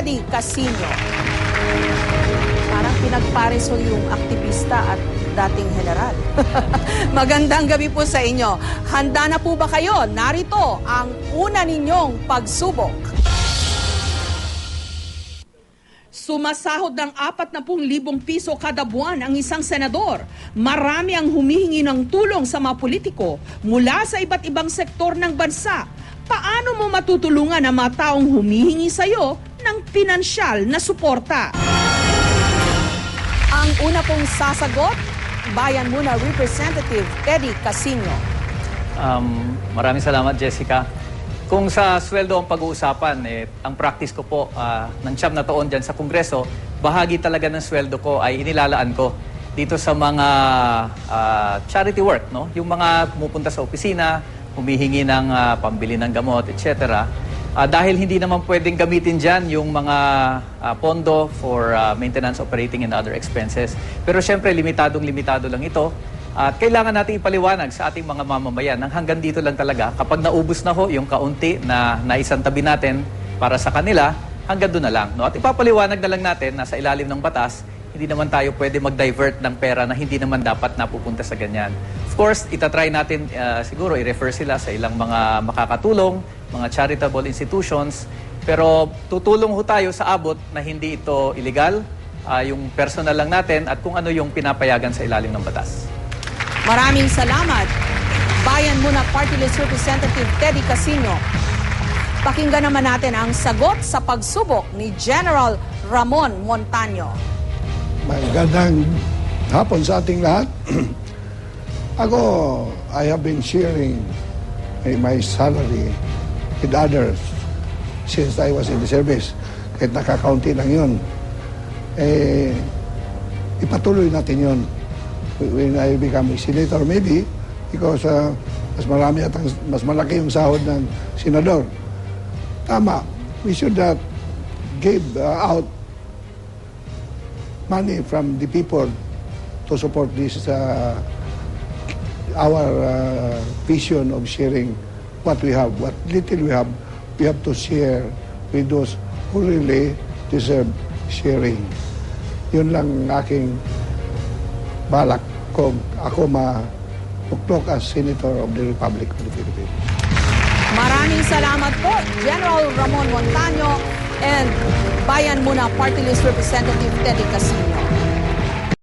Teddy Casino. Parang pinagpareso yung aktivista at dating general. Magandang gabi po sa inyo. Handa na po ba kayo? Narito ang una ninyong pagsubok. Sumasahod ng 40,000 piso kada buwan ang isang senador. Marami ang humihingi ng tulong sa mga politiko mula sa iba't ibang sektor ng bansa. Paano mo matutulungan ang mga taong humihingi sa iyo ng pinansyal na suporta? Ang una pong sasagot, Bayan Muna Representative Teddy Casino. Maraming salamat, Jessica. Kung sa sweldo ang pag-uusapan, ang practice ko po ng 9 na taon dyan sa Kongreso, bahagi talaga ng sweldo ko ay inilalaan ko dito sa mga charity work, no? Yung mga pumupunta sa opisina, humihingi ng pambili ng gamot, etc. Dahil hindi naman pwedeng gamitin dyan yung mga pondo for maintenance, operating, and other expenses. Pero syempre, limitado lang ito. At kailangan natin ipaliwanag sa ating mga mamamayan nang hanggang dito lang talaga. Kapag naubos na ho yung kaunti na naisantabi natin para sa kanila, hanggang doon na lang. No? At ipapaliwanag na lang natin na sa ilalim ng batas, hindi naman tayo pwede mag-divert ng pera na hindi naman dapat napupunta sa ganyan. Of course, itatry natin siguro i-refer sila sa ilang mga makakatulong, mga charitable institutions. Pero tutulong ho tayo sa abot na hindi ito illegal, yung personal lang natin at kung ano yung pinapayagan sa ilalim ng batas. Maraming salamat, Bayan Muna Party List Representative Teddy Casino. Pakinggan naman natin ang sagot sa pagsubok ni General Ramon Montaño. Magandang hapon sa ating lahat. Ako, I have been sharing my salary with others since I was in the service. Kahit nakakaunti lang yun. Ipatuloy natin yun. When I become a senator, maybe, because mas marami at mas malaki yung sahod ng senador. Tama, we should give out money from the people to support this, our vision of sharing what we have, what little we have to share with those who really deserve sharing. Yun lang aking balak kung ako matuklok as Senator of the Republic of the Philippines. Maraming salamat po, General Ramon Montaño and Bayan Muna Party List Representative Teddy Casino.